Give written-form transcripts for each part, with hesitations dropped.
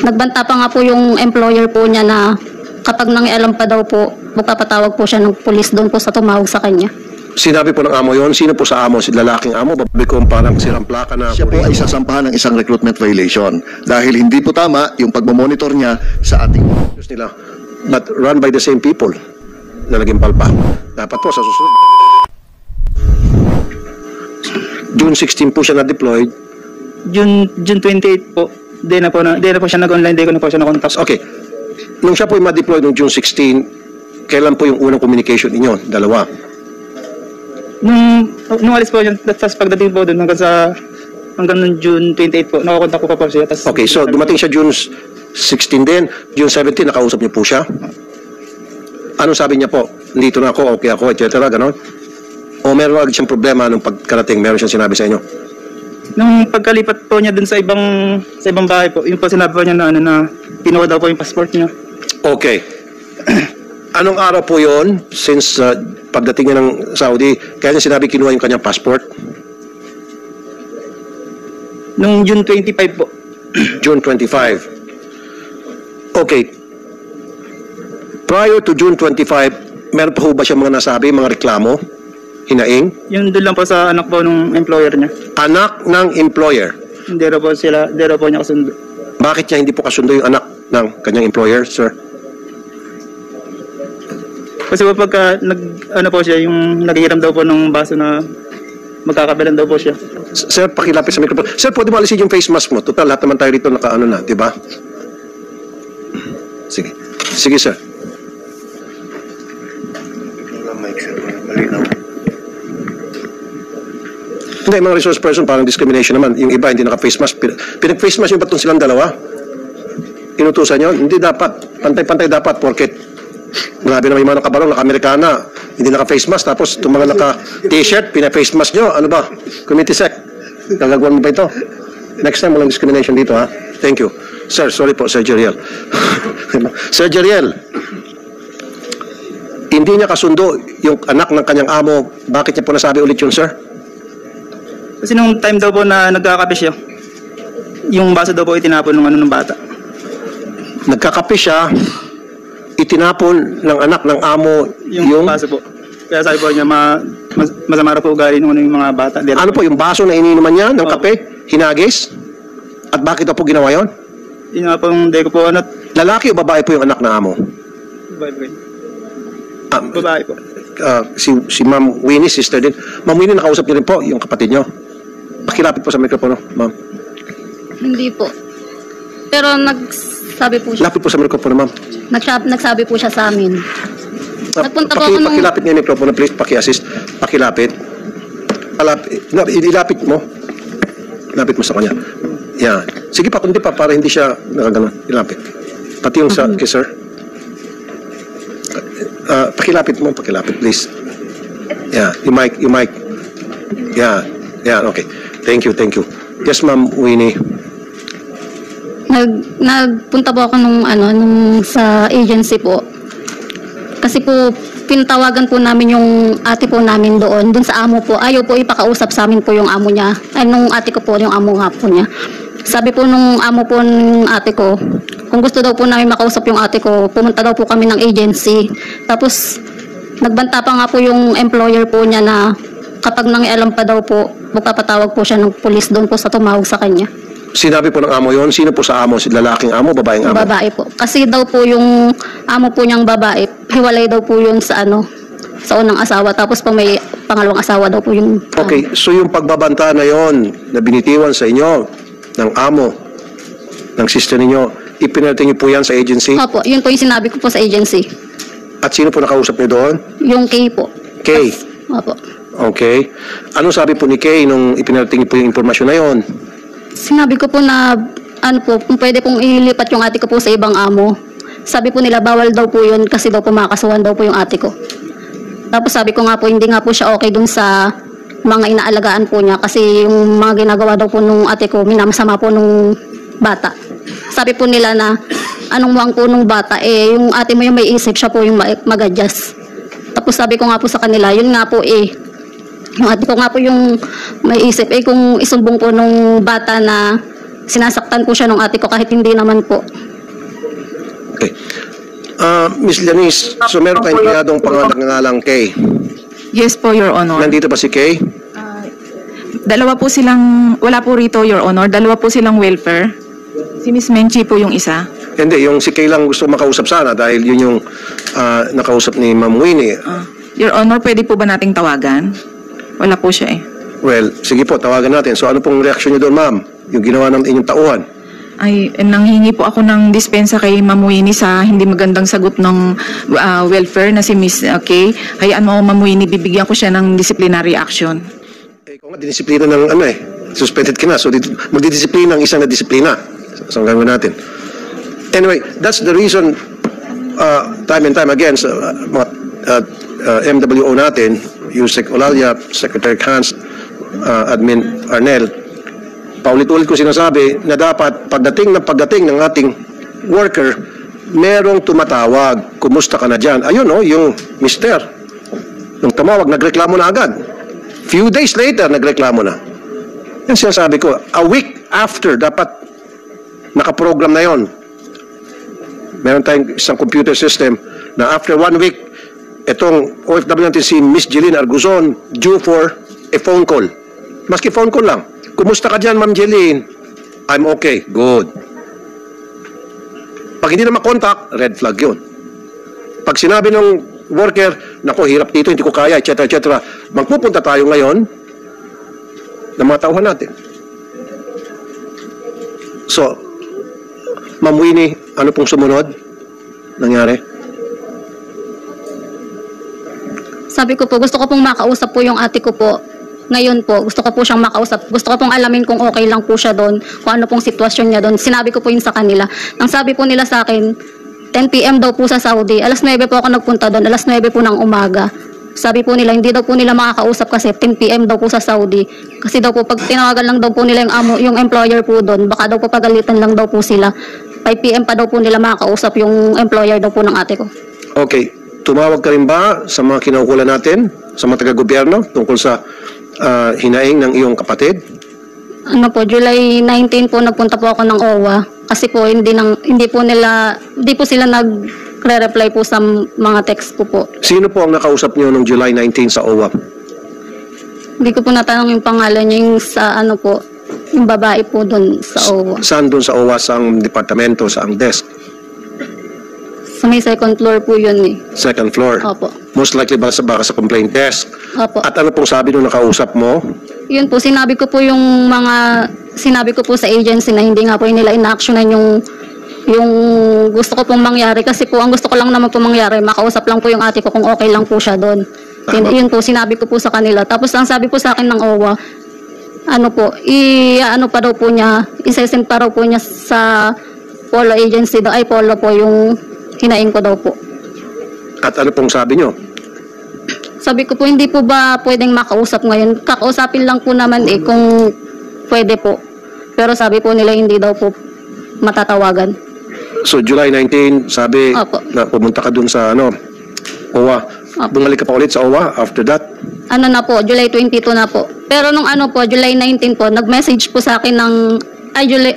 Nagbanta pa nga po yung employer po niya na kapag nangialam pa daw po, magpapatawag po siya ng pulis doon po sa tumawag sa kanya. Sinabi po ng amo yon. Sino po sa amo? Si lalaking amo? Babae ko parang sirang plaka na... Siya po ay sasampahan ng isang recruitment violation dahil hindi po tama yung pagmamonitor niya sa ating nila. But run by the same people na naging palpa. Dapat po sa susunod. June 16 po siya na-deployed. June 28 po. Di na po siya nag-online, di ko na po siya na-contact. Okay. Nung siya po yung ma-deploy noong June 16, kailan po yung unang communication ninyo? Dalawa. Nung alis po siya, tapos pagdating po doon hanggang nung June 28 po, nakakontak ko pa po siya. Okay, so dumating siya June 16 din. June 17, nakausap niyo po siya? Ano sabi niya po? Dito na ako, okay ako, etc. Ganon? O meron agad siyang problema nung pagkarating, meron siyang sinabi sa inyo? Nung pagkalipat po niya dun sa ibang bahay po, yun po sinabi po niya na kinuha daw po yung passport niya. Okay. Anong araw po yun, since pagdating niya ng Saudi, kaya niya sinabi kinuha yung kanyang passport? Nung June 25 po. June 25. Okay. Prior to June 25, meron pa ho ba siya mga nasabi, mga reklamo? Hinaing? Yung doon lang po sa anak po nung employer niya. Anak ng employer? Hindi raw po niya kasundo. Bakit niya hindi po kasundo yung anak ng kanyang employer, sir? Kasi po pagka yung naghihiram daw po ng baso na magkakabilan daw po siya. Sir, pakilapit sa microphone. Sir, pwede mo alisin yung face mask mo? Total, lahat naman tayo rito nakaano na, di ba? Sige. Sige, sir. Hindi, mga resource person, parang discrimination naman. Yung iba, hindi naka-face mask. Pinag-face mask yung batong silang dalawa? Inutusan nyo? Hindi dapat. Pantay-pantay dapat, porket grabe naman yung mga nakabarong, naka-Amerikana, hindi naka-face mask, tapos itong mga naka-t-shirt, pina-face mask nyo. Ano ba? Committee sec. Gagagawan mo ba ito? Next time, walang discrimination dito, ha? Thank you. Sir, sorry po, Sir Jeriel. Sir Jeriel, hindi niya kasundo yung anak ng kanyang amo. Bakit niya po nasabi ulit yun, sir? Kasi nung time daw po na nagkakape siya, yung baso daw po itinapon ng bata. Nagkakape siya, itinapon ng anak ng amo yung baso po. Kaya sabi po niya, masama raw po ugali ng yung mga bata. Ano po, yung baso na iniinuman niya ng kape? Hinagis? At bakit daw po ginawa yun? Yun nga pong hindi ko po Lalaki o babae po yung anak ng amo? Babae po. Si Ma'am Winnie, sister din. Ma'am Winnie, nakausap niyo rin po yung kapatid niyo. Pakilapit po sa mikropono, ma'am. Hindi po. Pero nagsabi po siya. Lapit po sa mikropono, ma'am. Nagsabi po siya sa amin. Nagpunta po ako nung... Pakilapit niyo yung mikropono, please. Paki-assist. Pakilapit. Ilapit mo. Ilapit mo sa kanya. Yan. Sige pa, kundi pa, para hindi siya nakaganon. Ilapit. Pati yung kay sir. Pakilapit mo, please. Yeah, yung mic. Yeah, okay. Thank you. Yes, Ma'am Winnie. Nagpunta po ako nung sa agency po. Kasi po pinatawagan po namin yung ate po namin doon sa amo po. Ayaw po ipakausap sa amin po yung amo niya. Ay, nung ate ko po, yung amo nga po niya. Sabi po nung amo po ng ate ko, kung gusto daw po namin makausap yung ate ko, pumunta daw po kami ng agency. Tapos nagbanta pa nga po yung employer po niya na kapag nangialam pa daw po, magpapatawag po siya ng pulis doon po sa tumawag sa kanya. Sinabi po ng amo yon. Sino po sa amo? Si lalaking amo, babaeng amo? Babae po. Kasi daw po yung amo po niyang babae, hiwalay daw po yun sa sa unang asawa. Tapos pang may pangalawang asawa daw po yung... Okay, so yung pagbabanta na yon na binitiwan sa inyo ng amo, ng sister ninyo, ipinarating niyo po yan sa agency? Opo, yun po yung sinabi ko po sa agency. At sino po nakausap niyo doon? Yung Kay po. Kay? Opo. Okay. Anong sabi po ni Kay nung ipinarating niyo po yung informasyon na yon? Sinabi ko po na kung pwede pong ilipat yung ate ko po sa ibang amo. Sabi po nila bawal daw po yun kasi daw po makakasuhan daw po yung ate ko. Tapos sabi ko nga po hindi nga po siya okay dun sa mga inaalagaan po niya kasi yung mga ginagawa daw po nung ate ko minamasama po nung bata. Sabi po nila na anong muwang po nung bata yung ate mo yung may isip, siya po yung mag-adjust. Tapos sabi ko nga po sa kanila yun nga po yung ate ko nga po yung may isip kung isumbong po nung bata na sinasaktan po siya ng ate ko kahit hindi naman po. Okay. Miss Janice, so meron kayong empleyadong pangalang Kay. Yes po, Your Honor. Nandito ba si Kay? Dalawa po silang, wala po rito, Your Honor. Dalawa po silang welfare. Si Miss Menchi po yung isa. Hindi, yung si Kay lang gusto makausap sana dahil yun yung nakausap ni Ma'am Winnie. Your Honor, pwede po ba nating tawagan? Wala po siya eh. Well, sige po, tawagan natin. So ano pong reaksyon niyo doon, ma'am? Yung ginawa ng inyong tauhan? Ay, nanghingi po ako ng dispensa kay Ma'am Winnie sa hindi magandang sagot ng welfare na si Miss Kay. Hayaan mo, Ma'am Winnie, bibigyan ko siya ng disciplinary action. Eh, kung nga, dinisiplina ng suspended ka na. So, magdidisiplina ng isang na disiplina. So, ang gagawin natin. Anyway, that's the reason, time and time again, sa mga MWO natin, Yusek Olalia, Secretary Hans, Admin Arnel, paulit-ulit ko sinasabi na dapat pagdating ng ating worker, merong tumatawag, kumusta ka na dyan? Ayun yung mister. Nung tumawag, nagreklamo na agad. Few days later, nagreklamo na. Yan sinasabi ko, a week after, dapat nakaprogram na yon. Meron tayong isang computer system na after 1 week, itong OFW natin si Miss Jeline Arguzon due for a phone call. Maski phone call lang. Kumusta ka dyan, Ma'am Jeline? I'm okay. Good. Pag hindi na makontak, red flag yun. Pag sinabi ng worker, naku, hirap dito, hindi ko kaya, etc., etc., magpupunta tayo ngayon na mga tauhan natin. So, Ma'am Winnie, ano pong sumunod nangyari? Sabi ko po, gusto ko pong makausap po yung ate ko po. Ngayon po, gusto ko po siyang makausap. Gusto ko pong alamin kung okay lang po siya doon, kung ano pong sitwasyon niya doon. Sinabi ko po yun sa kanila. Nang sabi po nila sa akin, 10 p.m. daw po sa Saudi. Alas 9 po ako nagpunta doon, alas 9 po ng umaga. Sabi po nila, hindi daw po nila makakausap kasi 10 p.m. daw po sa Saudi. Kasi daw po, pag tinawagan lang daw po nila yung employer po doon, baka daw po pagalitan lang daw po sila. 5 p.m. pa daw po nila makakausap yung employer daw po ng ate ko. Okay. Tumawag ka rin ba sa mga kinaukulan natin, sa mga taga-gobyerno, tungkol sa hinaing ng iyong kapatid? Ano po, July 19 po nagpunta po ako ng OWA. Kasi po hindi po sila nagre-reply po sa mga text ko po. Sino po ang nakausap niyo noong July 19 sa OWA? Hindi ko po natanong yung pangalan niya, yung sa ano po, yung babae po doon sa OWA. Saan doon sa OWA, saang departamento, saang desk? Sa may second floor po yun eh. Second floor? Opo. Most likely baka sa complaint desk? Opo. At ano pong sabi nung nakausap mo? Yun po, sinabi ko po sa agency na hindi nga po nila in-actionan yung gusto ko pong mangyari. Kasi po, ang gusto ko lang naman po mangyari, makausap lang po yung ate ko kung okay lang po siya doon. Yun po, sinabi ko po sa kanila. Tapos ang sabi po sa akin ng OWA, pa daw po niya, isesend pa raw po niya sa Polo agency daw, Polo po yung hinaing ko daw po. At ano pong sabi nyo? Sabi ko po, hindi po ba pwedeng makausap ngayon? Kakausapin lang po naman kung pwede po. Pero sabi po nila hindi daw po matatawagan. So, July 19, sabi Opo. na pumunta ka dun sa OWA. Opo. Bumalik ka pa ulit sa OWA after that? July 22 na po. Pero nung July 19 po, nag-message po sa akin July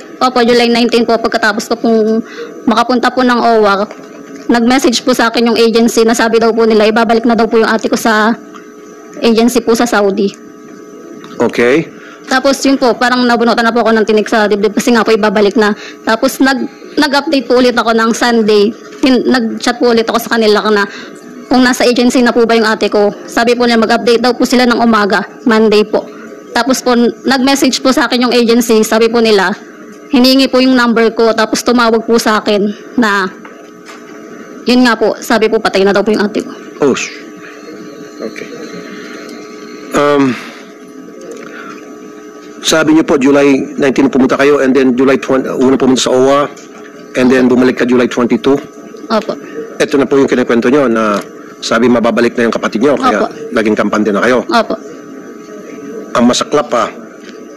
19 po, pagkatapos ko pong makapunta po ng OWA, nag-message po sa akin yung agency na sabi daw po nila, ibabalik na daw po yung ate ko sa agency po sa Saudi. Okay. Tapos yun po, parang nabunutan na po ako ng tinik sa dibdib kasi nga po ibabalik na. Tapos nag-update po ulit ako ng Sunday. Nag-chat po ulit ako sa kanila na kung nasa agency na po ba yung ate ko. Sabi po nila mag-update daw po sila ng umaga, Monday po. Tapos po, nag-message po sa akin yung agency, sabi po nila, hiningi po yung number ko, tapos tumawag po sa akin na, yun nga po, sabi po patay na daw po yung ate ko. Oh, okay. Sabi niyo po, July 19 pumunta kayo, and then July 20, una pumunta sa OWA, and then bumalik ka July 22. Opo. Ito na po yung kinikwento nyo na sabi mababalik na yung kapatid nyo, kaya Opo. naging kampante na kayo. Opo. Ang masaklap pa,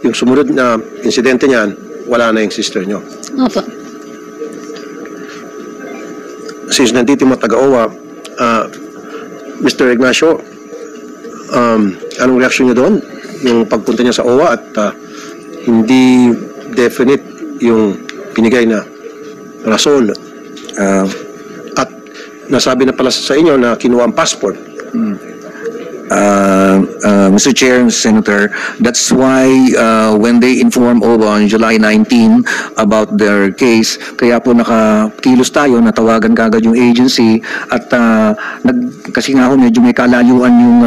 yung sumunod na insidente niyan, wala na yung sister nyo. Opo. Since nandito yung mga taga-OWA, Mr. Ignacio, anong reaksyon niyo doon? Yung pagpunta niya sa OWA at hindi definite yung binigay na rason at nasabi na pala sa inyo na kinuha ang passport. Mr. Chair and Senator, that's why when they informed OWA on July 19 about their case, kaya po nakakilos tayo, natawagan kagad yung agency at kasi nga ho medyo may kalayuan yung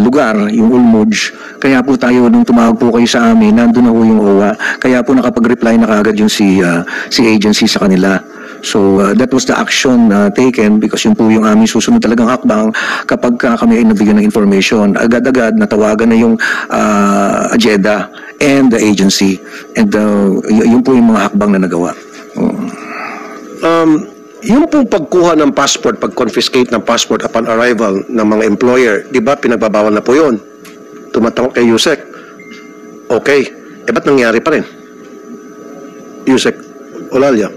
lugar, yung Ulmuj. Kaya po tayo nung tumawag po kayo sa amin, nandun na ho yung OWA. Kaya po nakapag-reply na kagad yung si agency sa kanila. So that was the action taken because yun po yung aming susunod talagang hakbang kapag kami ay nabigyan ng information. Agad-agad natawagan na yung AJEDA and the agency and yun po yung mga hakbang na nagawa. Yung pong pagkuha ng passport, pag-confiscate ng passport upon arrival ng mga employer, di ba pinagbabawal na po yun? Tumatangok kay Yusek. Okay. Ba't nangyari pa rin? Yusek Olalia.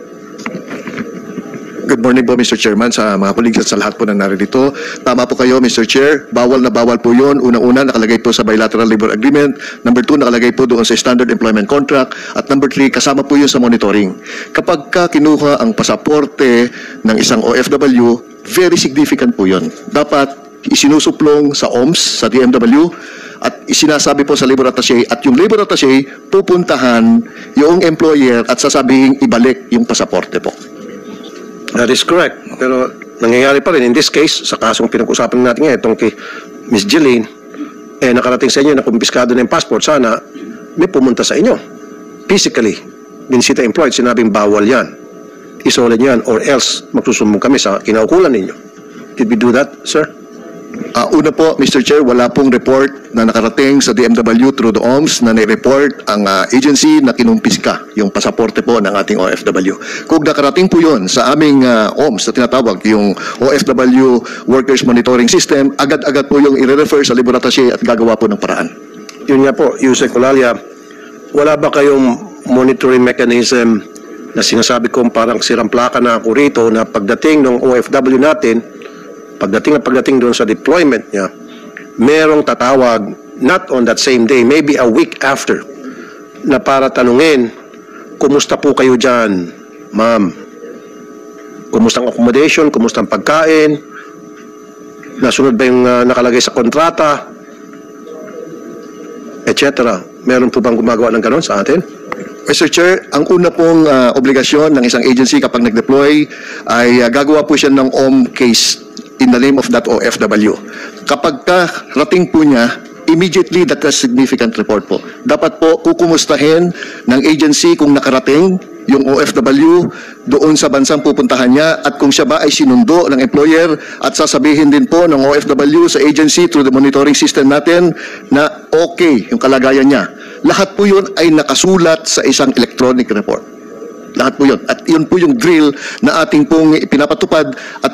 Good morning po, Mr. Chairman, sa mga colleagues at sa lahat po na naririto. Tama po kayo, Mr. Chair. Bawal na bawal po yun. Una-una, nakalagay po sa bilateral labor agreement. Number 2, nakalagay po doon sa standard employment contract. At number 3, kasama po yun sa monitoring. Kapag kinuha ang pasaporte ng isang OFW, very significant po yun. Dapat isinusuplong sa OMS, sa DMW, at isinasabi po sa labor attaché at yung labor attaché pupuntahan yung employer at sasabihin ibalik yung pasaporte po. That is correct. Pero nangyayari pa rin. In this case, sa kasong pinag-usapan natin ngayon, itong kay Ms. Jeline, nakarating sa inyo na kumpiskado na yung passport, sana may pumunta sa inyo. Physically, binisita employed, sinabing bawal yan. Isolid yan, or else magsusumbong kami sa kinaukulan ninyo. Did we do that, sir? Una po, Mr. Chair, wala pong report na nakarating sa DMW through the OMS na nai-report ang agency na kinumpiska yung pasaporte po ng ating OFW. Kung nakarating po yun sa aming OMS na tinatawag, yung OFW Workers Monitoring System, agad-agad po yung i-refer sa labor attaché at gagawa po ng paraan. Yun nga po, Yusek Olalia, wala ba kayong monitoring mechanism na sinasabi kong parang sirang plaka na ako rito na pagdating ng OFW natin, pagdating doon sa deployment niya, merong tatawag, not on that same day, maybe a week after, na para tanungin, kumusta po kayo dyan, ma'am? Kumusta ang accommodation? Kumusta ang pagkain? Nasunod ba yung nakalagay sa kontrata? Etc. Meron po bang gumagawa ng ganon sa atin? Mr. Chair, ang una pong obligasyon ng isang agency kapag nag-deploy ay gagawa po siya ng OM case in the name of that OFW. Kapag rating po niya, immediately that is significant report po. Dapat po kukumustahin ng agency kung nakarating yung OFW doon sa bansang pupuntahan niya at kung siya ba ay sinundo ng employer at sasabihin din po ng OFW sa agency through the monitoring system natin na okay yung kalagayan niya. Lahat po yun ay nakasulat sa isang electronic report. Lahat po yun. At yun po yung drill na ating pong pinapatupad at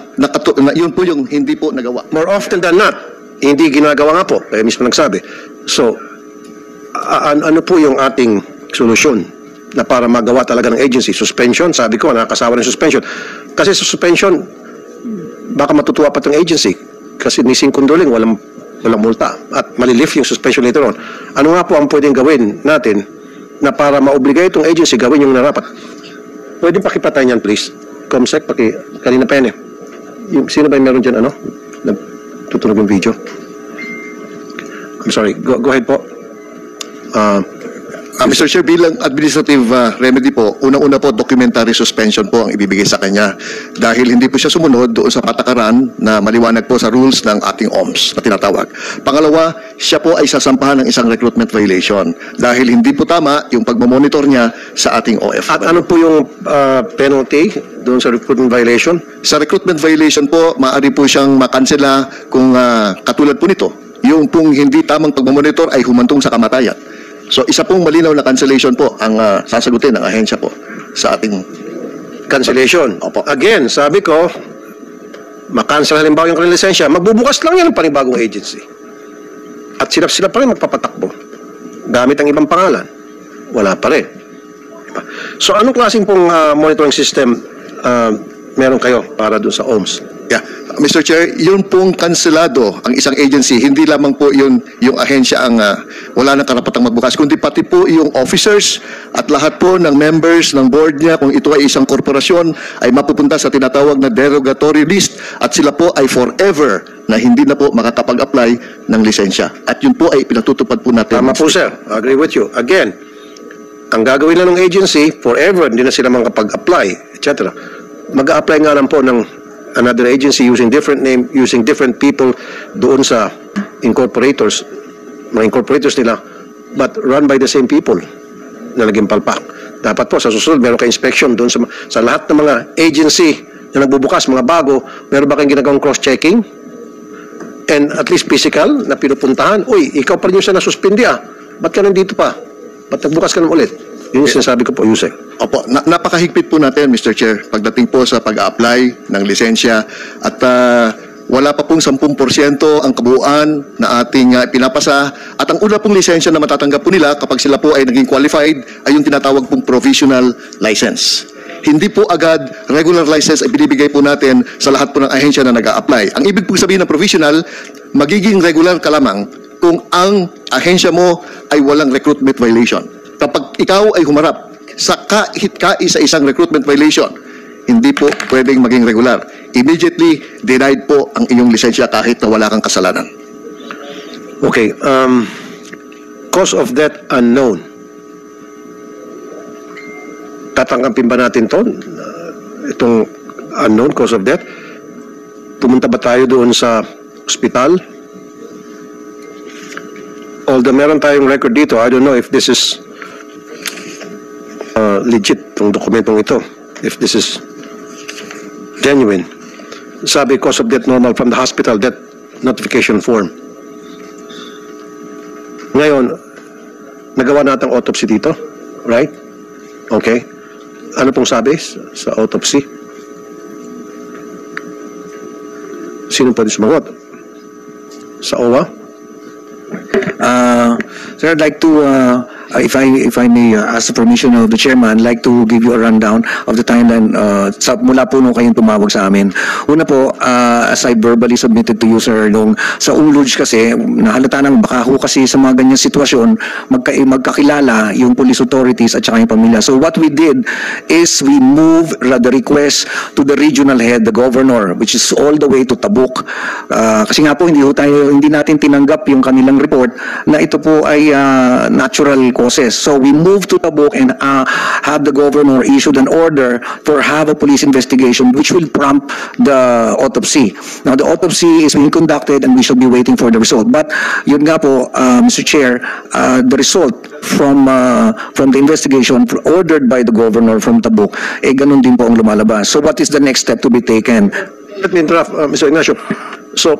yun po yung hindi po nagawa. More often than not, hindi ginagawa nga po. Kaya mismo nagsabi. So, ano po yung ating solusyon na para magawa talaga ng agency? Suspension? Sabi ko, nakakasawa ng suspension. Kasi sa suspension, baka matutuwa pa itong agency. Kasi ni Singkunduling, walang multa. At malilift yung suspension later on. Ano nga po ang pwedeng gawin natin na para maobligay itong agency gawin yung narapat? Pwede pakipatay niyan, please. Comsec, kanina pa yan eh. Sino ba yung meron dyan, nagtutunog yung video? I'm sorry, go ahead po. Mr. Chair, bilang administrative remedy po, unang-una po, documentary suspension po ang ibibigay sa kanya dahil hindi po siya sumunod doon sa patakaran na maliwanag po sa rules ng ating OMS na tinatawag. Pangalawa, siya po ay sasampahan ng isang recruitment violation dahil hindi po tama yung pagmamonitor niya sa ating OF. At ano po yung penalty doon sa recruitment violation? Sa recruitment violation po, maaari po siyang makansela kung katulad po nito, yung pong hindi tamang pagmamonitor ay humantong sa kamatayan. So, isa pong malinaw na cancellation po ang sasagutin ng ahensya po sa ating cancellation. Opo. Again, sabi ko, makancel halimbawa yung kanilang lisensya, magbubukas lang yan ng panibagong agency. At sila pa rin magpapatakbo. Gamit ang ibang pangalan. Wala pa rin. So, anong klaseng pong monitoring system meron kayo para doon sa OMS. Yeah. Mr. Chair, yun pong kanselado ang isang agency, hindi lamang po yun yung ahensya ang wala nang karapatang magbukas, kundi pati po yung officers at lahat po ng members ng board niya, kung ito ay isang korporasyon, ay mapupunta sa tinatawag na derogatory list at sila po ay forever na hindi na po makatapag-apply ng lisensya. At yun po ay pinatutupad po natin. Tama po, sir. I agree with you. Again, ang gagawin na ng agency, forever, hindi na sila makapag-apply, etc. Mag-a-apply nga lang po ng another agency using different name, using different people doon sa incorporators, mga incorporators nila, but run by the same people na naging palpak. Dapat po sa susunod, meron kayo inspection doon sa lahat ng mga agency na nagbubukas, mga bago, meron ba kayong ginagawang cross-checking? And at least physical na pinupuntahan, uy, ikaw pa rin yung sa nasuspindi ba't ka nandito pa? Ba't nagbukas ka naman ulit? Yun yung sinasabi ko po, Yusek. Opo, napakahigpit po natin, Mr. Chair, pagdating po sa pag-a-apply ng lisensya at wala pa pong 10% ang kabuuan na ating pinapasa at ang una pong lisensya na matatanggap po nila kapag sila po ay naging qualified ay yung tinatawag pong provisional license. Hindi po agad regular license ay binibigay po natin sa lahat po ng ahensya na nag-a-apply. Ang ibig po sabihin ng provisional, magiging regular ka lamang kung ang ahensya mo ay walang recruitment violation. Kapag ikaw ay humarap sa kaisa-isang recruitment violation, hindi po pwedeng maging regular. Immediately, denied po ang inyong lisensya kahit na wala kang kasalanan. Okay, cause of death unknown. Tatanggapin ba natin to? Itong unknown cause of death? Pumunta ba tayo doon sa ospital? Although meron tayong record dito, I don't know if this is legit, itong dokumentong ito. If this is genuine. Sabi, cause of death normal from the hospital death notification form. Ngayon, nagawa natin autopsy dito, right? Okay. Ano pong sabi sa autopsy? Sino pwede sumagot? Sa OWA? Sir, I'd like to, if I may ask the permission of the chairman, I'd like to give you a rundown of the timeline mula po nung kayong tumawag sa amin. Una po, as I verbally submitted to you, sir, nung sa ULUJ kasi, nahalata nang baka ho kasi sa mga ganyang sitwasyon, magkakilala yung police authorities at saka yung pamilya. So what we did is we moved the request to the regional head, the governor, which is all the way to Tabuk. Kasi nga po, hindi natin tinanggap yung kanilang report na ito po ay natural causes. So we moved to Tabuk and have the governor issued an order for have a police investigation which will prompt the autopsy. Now the autopsy is being conducted and we shall be waiting for the result. But yun nga po, Mr. Chair, the result from the investigation ordered by the governor from Tabuk, ganun din po ang lumalabas. So what is the next step to be taken? Let me interrupt, Mr. Ignacio. So,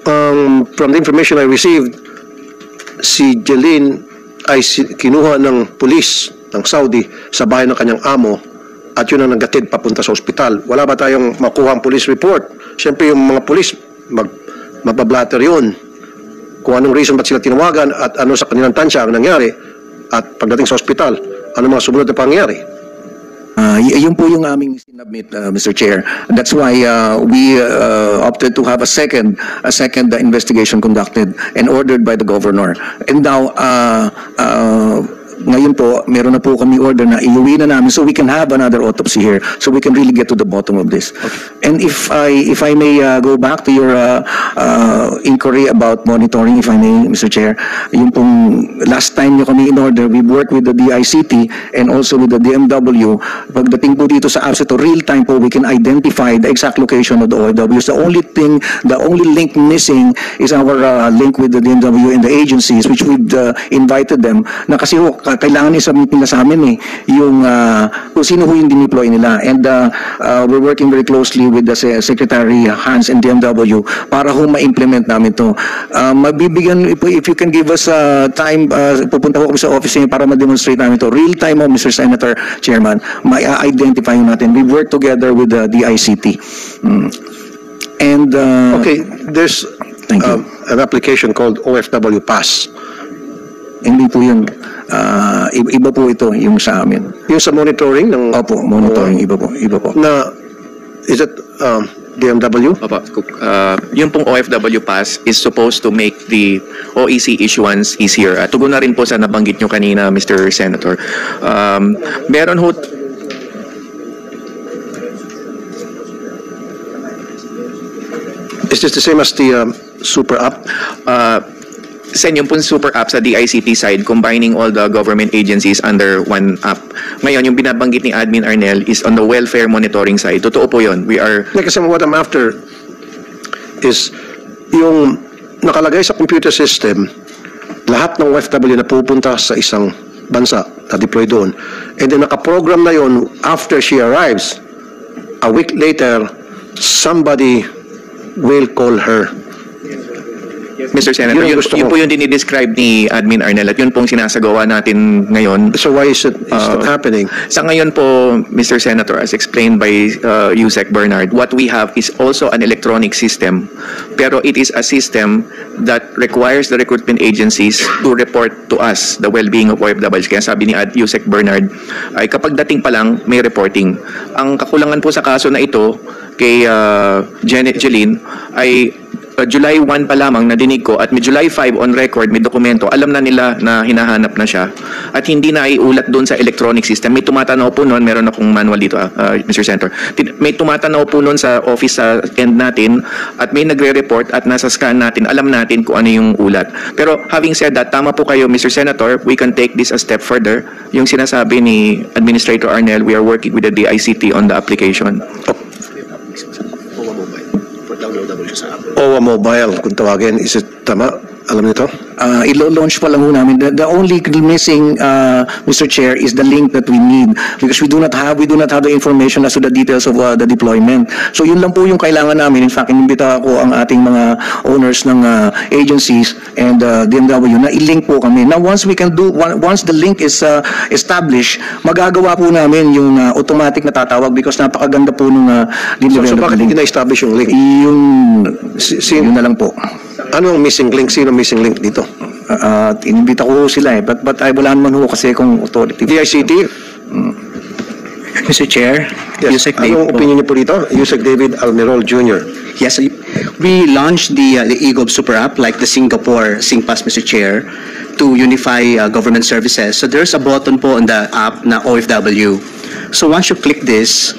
from the information I received, si Jeline ay kinuha ng pulis ng Saudi sa bahay ng kanyang amo at yun ang naggatid papunta sa ospital. Wala ba tayong makuha ang police report? Siyempre yung mga pulis magbablatter yun kung anong reason ba't sila tinawagan at ano sa kanilang tansya ang nangyari at pagdating sa ospital, ano mga sumunod na pangyari. Yun po yung aming sinubmit, Mr. Chair. That's why we opted to have a second investigation conducted and ordered by the governor. And now, ngayon po, meron na po kami order na iuwi na namin so we can have another autopsy here so we can really get to the bottom of this. Okay. And if I may go back to your inquiry about monitoring, if I may, Mr. Chair, yung pong last time nyo kami in order, we worked with the DICT and also with the DMW. Pagdating po dito sa APSETO, real time po, we can identify the exact location of the OFWs. The only link missing is our link with the DMW and the agencies which we've invited them na kasi kailangan i-submit nila sa amin yung kung sino yung dineploy nila. And we're working very closely with the Secretary Hans and DMW para ma-implement namin to. Mabibigyan, if you can give us time, pupunta ko kami sa office niya para ma-demonstrate namin to. Real time Mr. Senator, Chairman, ma-identify natin. We work together with the DICT. And okay, there's an application called OFW Pass. Hindi po yun. Iba po ito yung sa amin. Yung sa monitoring ng... Opo, monitoring, iba po. Na Is it BMW? Opo. Yung pong OFW pass is supposed to make the OEC issuance easier. At tugon na rin po sa nabanggit nyo kanina, Mr. Senator. Meron ho... Is this the same as the super app? Sen, yung pong super app sa DICT side, combining all the government agencies under one app. Ngayon, yung binabanggit ni Admin Arnel is on the welfare monitoring side. Totoo po yun. We are... Kasi what I'm after is yung nakalagay sa computer system, lahat ng OFW na pupunta sa isang bansa na deploy doon. And then nakaprogram na yun after she arrives. A week later, somebody will call her. Mr. Senator, Yun ang yun, gusto yun ko. po yung dinidescribe ni Admin Arnel at yun pong sinasagawa natin ngayon. So why is it not happening? Sa ngayon po, Mr. Senator, as explained by Yusek Bernard, what we have is also an electronic system. Pero it is a system that requires the recruitment agencies to report to us the well-being of OFWs. Kaya sabi ni Yusek Bernard, ay kapag dating pa lang, may reporting. Ang kakulangan po sa kaso na ito kay Janet Jeline ay July 1 pa lamang nadinig ko at may July 5 on record, may dokumento, alam na nila na hinahanap na siya at hindi na iulat doon sa electronic system. May tumatanaw po noon, meron akong manual dito, Mr. Senator. May tumatanaw po noon sa office sa end natin at may nagre-report at nasa scan natin, alam natin kung ano yung ulat. Pero having said that, tama po kayo, Mr. Senator, we can take this a step further. Yung sinasabi ni Administrator Arnel, we are working with the DICT on the application. OWA Mobile, kung tawagin, is it tama? Alam niyo to? Ilo-launch pa lang ho namin. The only missing, Mr. Chair, is the link that we need because we do not have the information as to the details of the deployment. So yun lang po yung kailangan namin. In fact, inimbita ko ang ating mga owners ng agencies and DMW na i-link po kami. Now once the link is established, magagawa po namin yung automatic na tatawag because napakaganda po nung So bakit hindi na-establish yung link? Yun na lang po. Ano ang missing link? Sino missing link dito? Inimbita ko sila but ay wala naman ho kasi kung authority. DICT? Mr. Chair, Yes. Yusek Dave Anong po. opinion niyo po dito? Yusek David Almerol Jr. Yes, we launched the eGov Super App like the Singapore SingPass, Mr. Chair, to unify government services. So there's a button po on the app na OFW. So once you click this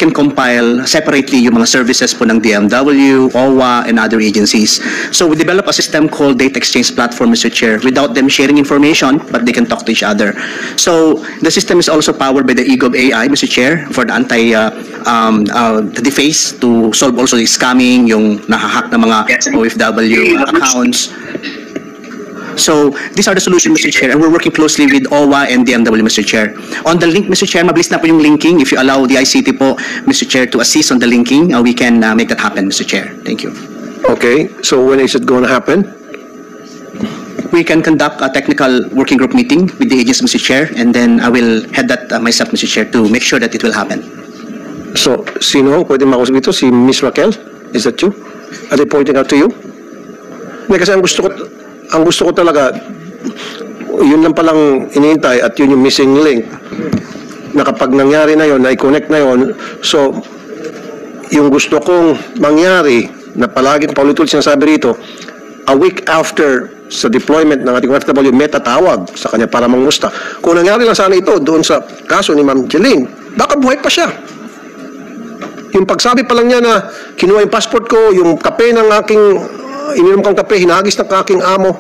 can compile separately yung mga services po ng DMW, OWA, and other agencies. So we develop a system called Data Exchange Platform, Mr. Chair, without them sharing information, but they can talk to each other. So the system is also powered by the eGov AI, Mr. Chair, for the deface to solve also the scamming, yung nahahack na mga OFW accounts. So, these are the solutions, Mr. Chair, and we're working closely with OWA and DMW, Mr. Chair. On the link, Mr. Chair, mabilis na po yung linking. If you allow the ICT po, Mr. Chair, to assist on the linking, we can make that happen, Mr. Chair. Thank you. Okay, so when is it going to happen? We can conduct a technical working group meeting with the agency, Mr. Chair, and then I will head that myself, Mr. Chair, to make sure that it will happen. So, sino ang pwede makausap dito? Si Miss Raquel? Is that you? Are they pointing out to you? Hindi, kasi ang gusto ko talaga, yun lang palang inihintay at yun yung missing link na kapag nangyari na yun, na-connect na yun. So, yung gusto kong mangyari na palagi paulit-ulit sinasabi rito, a week after sa deployment ng ating OFW, may tatawag sa kanya para mangusta. Kung nangyari lang sana ito doon sa kaso ni Ma'am Jeline, baka buhay pa siya. Yung pagsabi pa lang niya na kinuha yung passport ko, yung kape ng aking ininom kong kape, hinagis ng aking amo,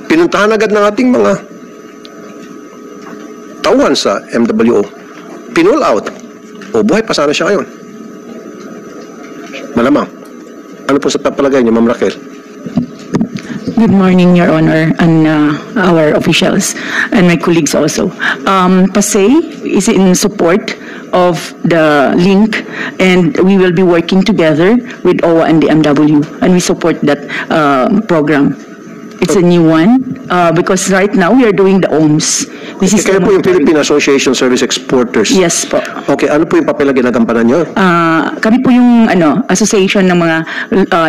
pinuntahan agad ng ating mga tauhan sa MWO, pinull out, o buhay pa sana siya ngayon. Malamang. Ano po sa papalagay niyo, Ma'am Raquel? Good morning, Your Honor, and our officials and my colleagues also. PASEI is in support of the link, and we will be working together with OWA and the MW, and we support that program. It's a new one because right now we are doing the OMS. This is Kaya po yung Philippine Association Service Exporters. Yes po. Okay, ano po yung papel na ginagampanan niyo? Kami po yung association ng mga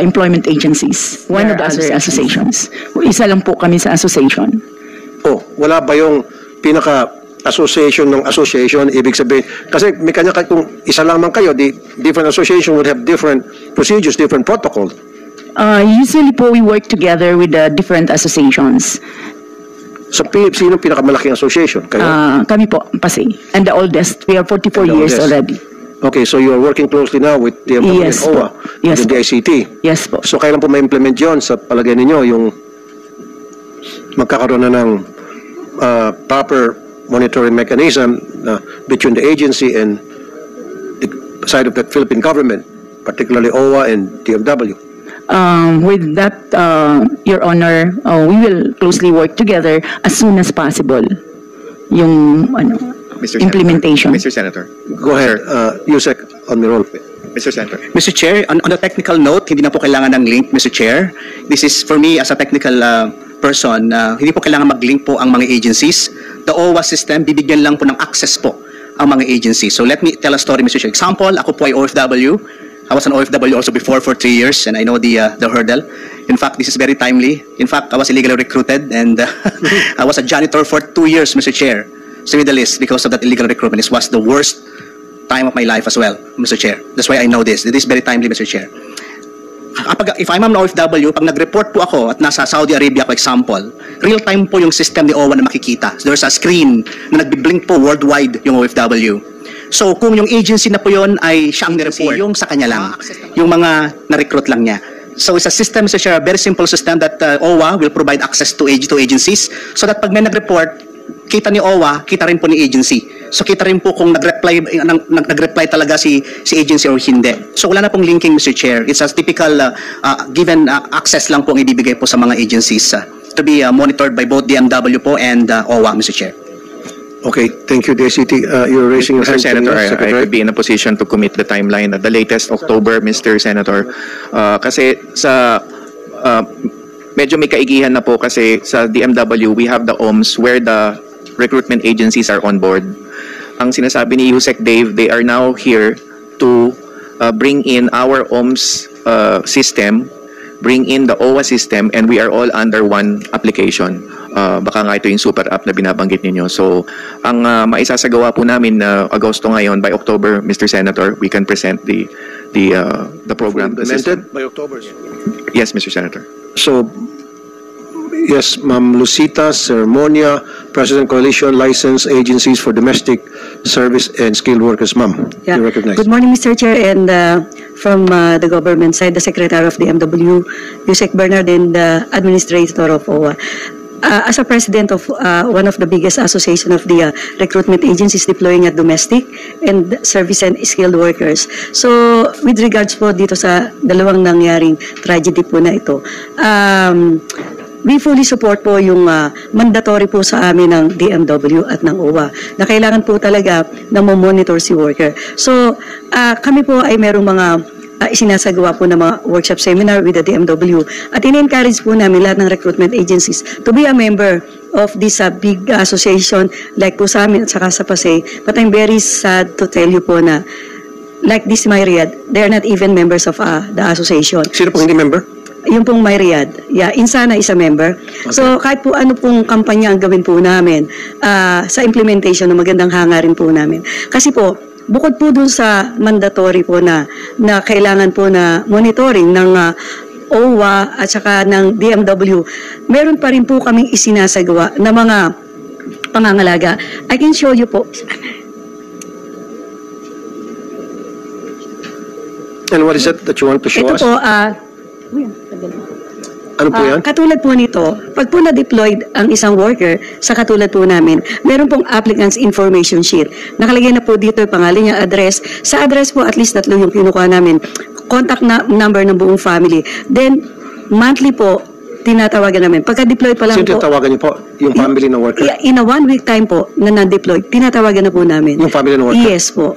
employment agencies. One of the other associations. Isa lang po kami sa association. Oh, wala ba yung pinaka association ng association, ibig sabihin, kasi may kanya, kung isa lamang kayo, the different association would have different procedures, different protocol. Usually po, we work together with the different associations. So, sino pinakamalaking association? Kayo? Kami po, Pasay. And the oldest. We are 44 And the years oldest. already. Okay, so you are working closely now with the Yes OWA, po. Yes with the po. DICT. Yes po. So, kailan po ma-implement yun sa palagay ninyo, yung magkakaroon na ng proper monitoring mechanism between the agency and the side of the Philippine government, particularly OWA and DFW? With that, Your Honor, we will closely work together as soon as possible. Yung Mr. implementation. Mr. Senator. Go ahead, Yusek Almirol. Mr. Senator. Mr. Chair, on a technical note, hindi na po kailangan ng link, Mr. Chair. This is for me as a technical person, hindi po kailangan mag-link po ang mga agencies. The OWA system, bibigyan lang po ng access po ang mga agencies. So let me tell a story, Mr. Chair. Example, ako po ay OFW. I was an OFW also before for 3 years, and I know the hurdle. In fact, this is very timely. In fact, I was illegally recruited, and I was a janitor for 2 years, Mr. Chair. Sa Middle East, because of that illegal recruitment. This was the worst time of my life as well, Mr. Chair. That's why I know this. It is very timely, Mr. Chair. If I'm an OFW, pag nag-report po ako at nasa Saudi Arabia ko, example, real-time po yung system ni OWA na makikita. There's a screen na nagbiblink po worldwide yung OFW. So, kung yung agency na po yun ay siya ang nireport, yung sa kanya lang, yung mga na-recruit lang niya. So, it's a system, Mr. Chair, a very simple system that OWA will provide access to agencies so that pag may nag-report, kita ni OWA, kita rin po ni agency. So kita rin po kung nag-reply talaga si agency or hindi. So wala na pong linking, Mr. Chair. It's a typical given access lang po ang ibibigay po sa mga agencies to be monitored by both DMW po and OWA, Mr. Chair. Okay, thank you, DICT. You're raising your Mr. hand. Senator, I Secretary. could be in a position to commit the timeline at the latest October, Mr. Senator. Kasi sa medyo may kaigihan na po kasi sa DMW, we have the OMS where the recruitment agencies are on board. Ang sinasabi ni Yusek Dave, they are now here to bring in our OMS system, bring in the OWA system, and we are all under one application. Baka nga ito yung super app na binabanggit ninyo. So, ang maisasagawa po namin na Agosto ngayon, by October, Mr. Senator, we can present the program. Implemented by October. Yes, Mr. Senator. So, yes, Ma'am Lucita Sermonia, President Coalition License Agencies for Domestic Service and Skilled Workers. Ma'am, Yeah. you're recognized. Good morning, Mr. Chair, and from the government side, the Secretary of the MW, Yusek Bernard, and the Administrator of OWA. As a president of one of the biggest association of the recruitment agencies deploying at domestic and service and skilled workers. So, with regards po dito sa dalawang nangyaring tragedy po na ito, we fully support po yung mandatory po sa amin ng DMW at ng OWA na kailangan po talaga na monitor si worker. So, kami po ay merong mga isinasagawa po ng mga workshop seminar with the DMW at in-encourage po namin lahat ng recruitment agencies to be a member of this big association like po sa amin at saka sa Pasay. But I'm very sad to tell you po na like this Myriad, they are not even members of the association. Sino pong hindi member? Yung pong Myriad. Yeah, Insana is a member. Okay. So kahit po ano pong kampanya ang gawin po namin sa implementation ng magandang hangarin po namin. Kasi po, bukod po dun sa mandatory po na kailangan po na monitoring ng OWA at saka ng DMW, meron pa rin po kaming isinasagawa na mga pangangalaga. I can show you po. And what is it that you want to show Ito us? po, Ano po yan? katulad po nito, pag po na-deployed ang isang worker sa katulad po namin, meron pong applicant's information sheet. Nakalagay na po dito yung pangalan niya, address. Sa address po, at least 3 yung kinukuha namin. Contact number ng buong family. Then, monthly po, tinatawagan namin. Pagka-deploy pa lang Sino po, tatawagan niyo po? Yung family ng worker? in a 1 week time po na na-deploy, tinatawagan na po namin. Yung family ng worker? Yes po.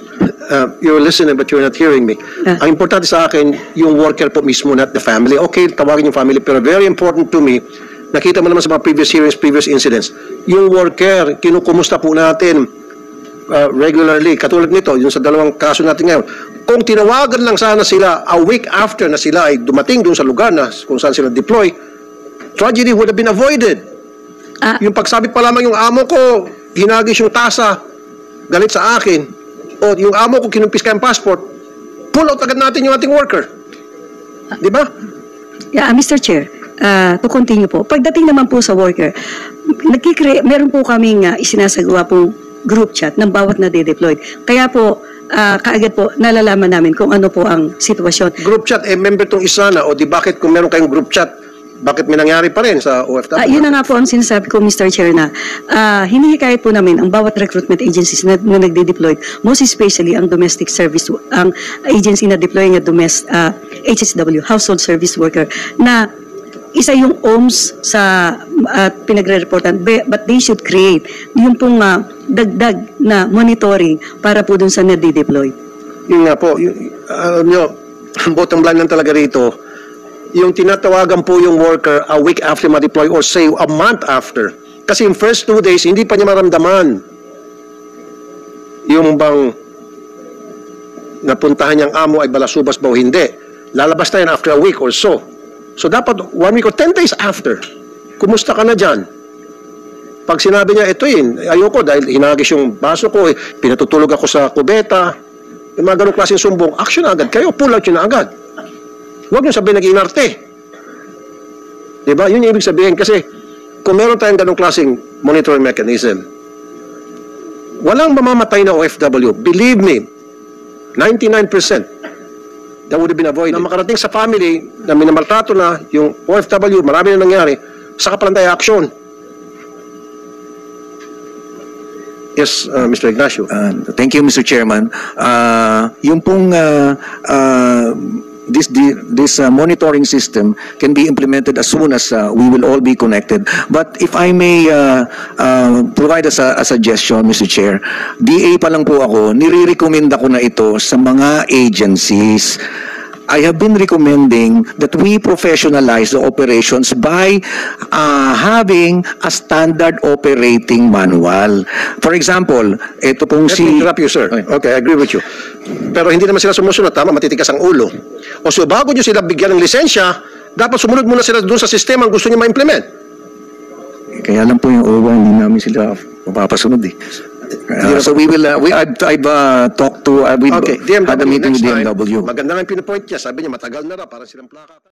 You're listening but you're not hearing me. Ang importante sa akin, yung worker po mismo, not the family. Okay, tawagin yung family, pero very important to me, nakita mo naman sa mga previous hearings, previous incidents, yung worker, kinukumusta po natin regularly, katulad nito, yung sa 2 kaso natin ngayon. Kung tinawagan lang sana sila a week after na sila ay dumating dun sa lugar na kung saan sila deploy, tragedy would have been avoided. Yung pagsabit pa lamang yung amo ko, hinagis yung tasa, galit sa akin, o yung amo ko kinumpis ka yung passport, pull out agad natin yung ating worker. Di ba? Yeah, Mr. Chair, to continue po, pagdating naman po sa worker, meron po kaming isinasagawa pong group chat ng bawat na-deployed. Kaya po, kaagad po, nalalaman namin kung ano po ang sitwasyon. Group chat, member tong isa na, o di bakit kung meron kayong group chat, bakit may nangyari pa rin sa OFW? Yun na nga po ang sinasabi ko, Mr. Chair, na hinihikayat po namin ang bawat recruitment agencies na nagde-deploy, most especially ang domestic service, ang agency na deploying at HSW, household service worker, na isa yung OMS sa pinagre-reportan, but they should create yung pong dagdag na monitoring para po dun sa nade-deploy. Yun nga po, alam nyo, bottom line lang talaga rito, yung tinatawagan po yung worker a week after ma-deploy or say a month after. Kasi yung first 2 days, hindi pa niya maramdaman yung bang napuntahan niyang amo ay balasubas ba o hindi. Lalabas na yan after a week or so. So dapat 1 week or 10 days after, kumusta ka na dyan? Pag sinabi niya, ito yun, ayoko dahil hinagis yung baso ko, pinatutulog ako sa kubeta, yung mga ganong klaseng sumbong, action agad kayo, pull out yun na agad. Huwag nyo sabihin nag-inarte. Diba? Yun yung ibig sabihin. Kasi kung meron tayong ganong klaseng monitoring mechanism, walang mamamatay na OFW. Believe me, 99% that would have been avoided. Na makarating sa family na minamaltrato na yung OFW, marami na nangyari, saka palang tayo action. Yes, Mr. Ignacio. Thank you, Mr. Chairman. Yung pong this monitoring system can be implemented as soon as we will all be connected. But if I may provide a suggestion, Mr. Chair, DA pa lang po ako, nire-recommend ako na ito sa mga agencies. I have been recommending that we professionalize the operations by having a standard operating manual. For example, ito pong Let me interrupt you, sir. Okay, I agree with you. Pero hindi naman sila sumusunod, tama, matitigas ang ulo. O so bago nyo sila bigyan ng lisensya, dapat sumunod muna sila doon sa sistema ang gusto nyo ma-implement. Kaya lang po yung OWA, hindi namin sila mapapasunod eh. So I've talked to, we've had a meeting with DMW. Maganda nga yung pinopoint niya, sabi niya matagal na raw, parang silang plaka.